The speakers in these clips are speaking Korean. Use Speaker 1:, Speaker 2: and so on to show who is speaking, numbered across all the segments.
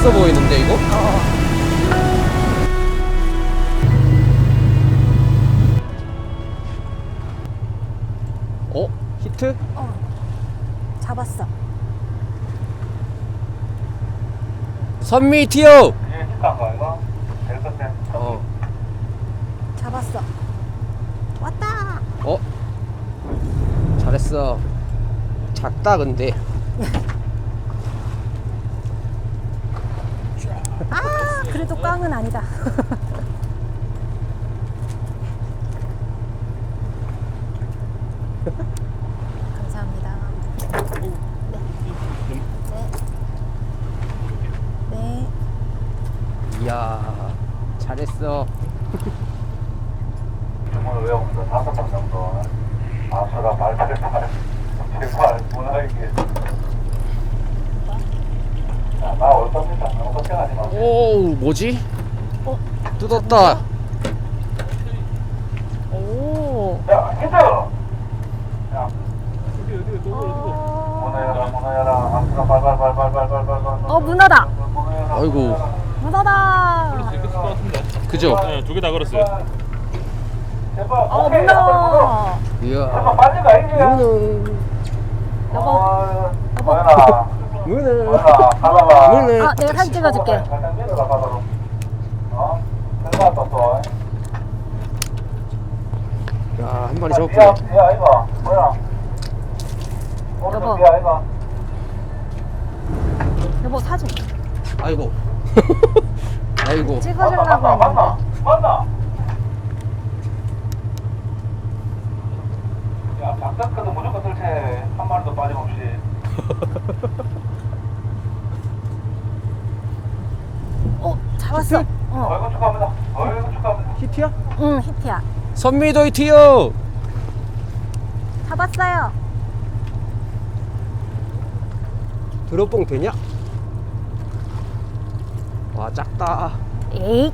Speaker 1: 재밌어 보이는데 이거? 히트?
Speaker 2: 잡았어.
Speaker 1: 선미 튀어!
Speaker 2: 잡았어. 왔다.
Speaker 1: 잘했어. 작다 근데.
Speaker 2: 그래도 꽝은 아니다. 감사합니다. 네.
Speaker 1: 이야 잘했어.
Speaker 3: 오늘 외우면서 5번 정도 아수라 발표를 제발 문화에게 나올 겁니다. 너무 걱정하지 마세요.
Speaker 1: 오 뭐지? 뜯었다.
Speaker 2: 오.
Speaker 3: 야 힌트! 야
Speaker 2: 어,
Speaker 3: 문어 열어 아수라 발발발발발발발
Speaker 2: 문어다.
Speaker 1: 아이고
Speaker 2: 문어다.
Speaker 1: 그죠?
Speaker 4: 네, 두 개 다 걸었어요.
Speaker 3: 제발
Speaker 2: 문어.
Speaker 1: 이야
Speaker 3: 제발 빨리 가 이제
Speaker 1: 문어
Speaker 3: 뭐야
Speaker 1: 문어
Speaker 3: 뭐야 가봐봐
Speaker 1: 문어.
Speaker 2: 내가 사진 찍어줄게.
Speaker 3: 살짝 내려가 바다로 들어갔다 또
Speaker 1: 야한 마리 잡았고.
Speaker 3: 비야 이거 뭐야
Speaker 2: 여보.
Speaker 3: 오른쪽 비야 이거
Speaker 2: 여보 사진
Speaker 1: 아이고 아이고
Speaker 2: 찍어주려고
Speaker 3: 맞나?
Speaker 2: 했는데.
Speaker 3: 맞나? 야, 박사크도 무조건 설치해. 한 마리도 빠짐없이.
Speaker 2: 잡았어.
Speaker 3: 어이구 축하합니다. 어이구 축하합니다.
Speaker 1: 히트야?
Speaker 2: 응, 히트야.
Speaker 1: 선미도 히트요.
Speaker 2: 잡았어요.
Speaker 1: 드롭봉 되냐? 와 작다.
Speaker 2: 에이.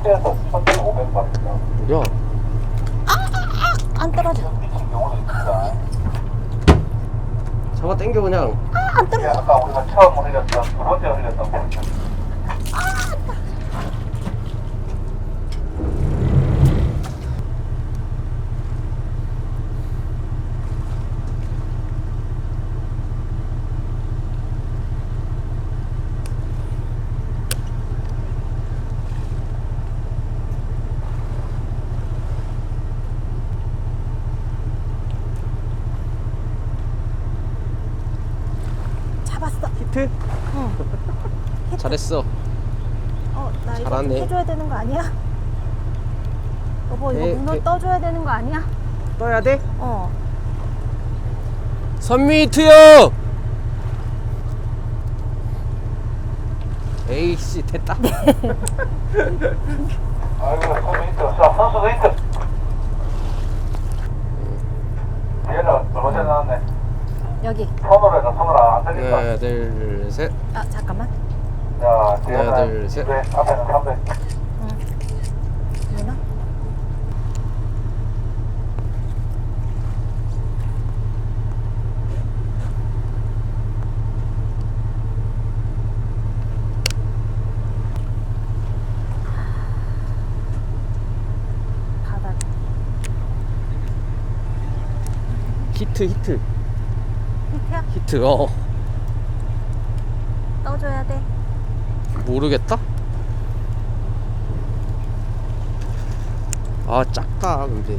Speaker 3: 그래서 1,500마리입니다.
Speaker 1: 야
Speaker 2: 안 떨어져.
Speaker 3: 미친 경우도 있습니다.
Speaker 1: 잡아 당겨 그냥.
Speaker 2: 안
Speaker 3: 야,
Speaker 2: 떨어져.
Speaker 3: 아까 우리가 처음 흘렸던 두 번째 흘렸던 포인트.
Speaker 2: 잡았어.
Speaker 1: 히트?
Speaker 2: 응. 히트.
Speaker 1: 잘했어.
Speaker 2: 나 이거 좀
Speaker 1: 잘하네.
Speaker 2: 해줘야 되는 거 아니야? 여보 이거
Speaker 1: 네,
Speaker 2: 문어
Speaker 1: 네.
Speaker 2: 떠줘야 되는 거 아니야?
Speaker 1: 떠야 돼? 선미 히트요. 에이씨 됐다.
Speaker 3: 아이고, 선수 히트. 자, 선수도 히트. 얘는 얼마 전에 나왔네.
Speaker 2: 여기.
Speaker 3: 손으로 해서 손으로 안 들린다.
Speaker 1: 하나 둘 셋.
Speaker 2: 잠깐만.
Speaker 3: 자, 뒤에는
Speaker 1: 하나, 둘, 셋.
Speaker 3: 200, 앞에는 300.
Speaker 2: 문어? 바닥.
Speaker 1: 히트 히트
Speaker 2: 히트야?
Speaker 1: 히트.
Speaker 2: 떠줘야 돼.
Speaker 1: 모르겠다. 아 작다 근데.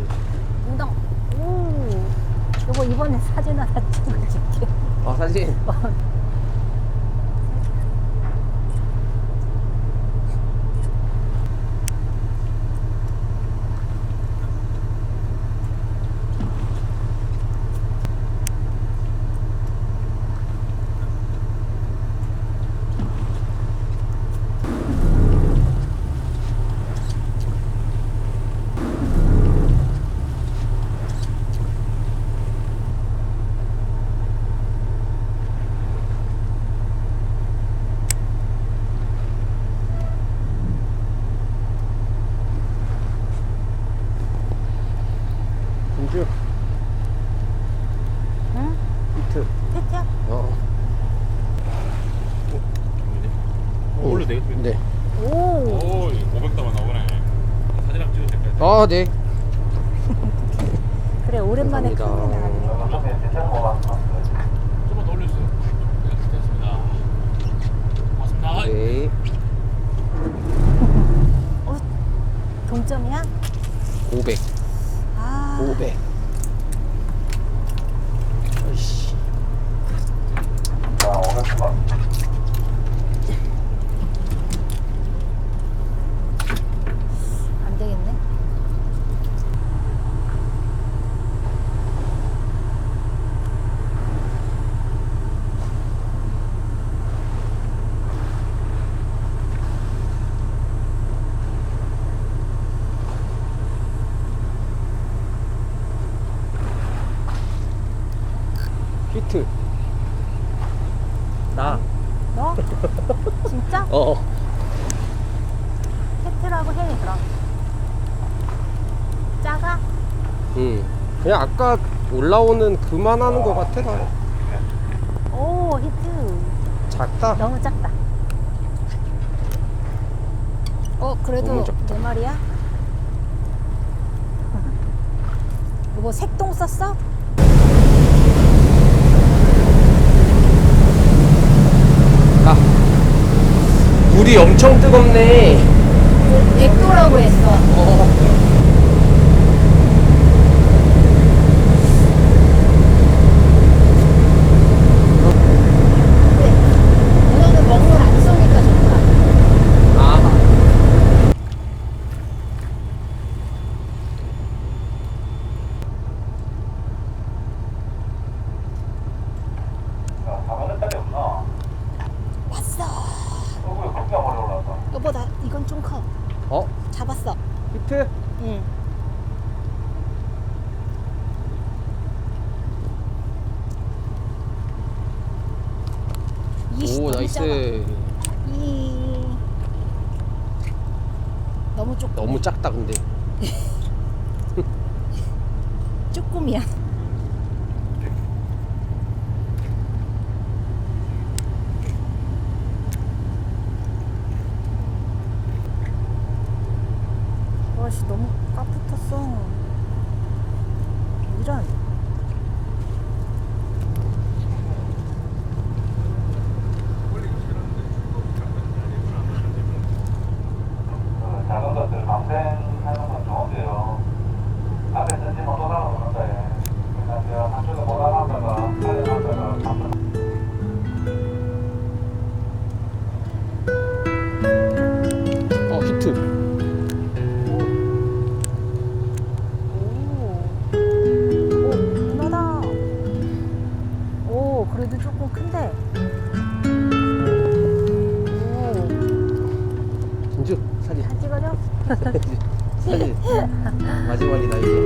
Speaker 2: 운동. 오. 여보 이번에 사진 하나 찍어줄게.
Speaker 1: 아 사진. 공주
Speaker 2: 응?
Speaker 1: 히트.
Speaker 2: 히트야?
Speaker 1: 어.
Speaker 4: 올려 되겠다.
Speaker 1: 네.
Speaker 2: 오.
Speaker 4: 오, 500다만 나오네. 사진 한번 찍어도 될까요?
Speaker 1: 아, 네.
Speaker 2: 그래 오랜만에 큰게
Speaker 1: 감사합니다.
Speaker 2: 나네.
Speaker 3: 선배 진짜 고맙습니다.
Speaker 4: 조금만 더 올려주세요. 네, 됐습니다. 고맙습니다.
Speaker 1: 네.
Speaker 2: 어, 동점이야?
Speaker 1: 500.
Speaker 2: 아.
Speaker 1: 500. 아이씨.
Speaker 3: 자, 500번.
Speaker 2: 안 되겠네.
Speaker 1: 히트. 나.
Speaker 2: 너? 진짜?
Speaker 1: 어.
Speaker 2: 히트라고 해 그럼. 작아?
Speaker 1: 응. 그냥 아까 올라오는 그만하는 것 같아, 나.
Speaker 2: 오 히트.
Speaker 1: 작다.
Speaker 2: 너무 작다. 그래도
Speaker 1: 너무 작다.
Speaker 2: 내 말이야? 뭐 색동 썼어?
Speaker 1: 아. 물이 엄청 뜨겁네.
Speaker 2: 100도라고 했어. 누나는 먹물 안 쏘니까 좋다.
Speaker 1: 아.
Speaker 3: 자, 4만원짜리 없나?
Speaker 2: 왔어.
Speaker 3: 왜 그렇게 멀리 올라왔어?
Speaker 2: 여보 나 이건 좀 커.
Speaker 1: 어?
Speaker 2: 잡았어.
Speaker 1: 히트?
Speaker 2: 응.
Speaker 1: 오, 나이스.
Speaker 2: 너무 조금.
Speaker 1: 너무 작다, 근데.
Speaker 2: 조금이야. 와씨 너무 까붙었어. 이런.
Speaker 3: 작은 것들 감생하는 건 좋은데요. 앞에 쓰지 못 올라오는데. 그러니까 제가 한쪽에 못 올라가다가, 팔에 놨다가,
Speaker 1: 히트.
Speaker 2: 오, 누나다. 오, 그래도 조금 큰데. 오,
Speaker 1: 진주, 사진.
Speaker 2: 사진 찍어줘?
Speaker 1: 사진. 마지막이다, 이제.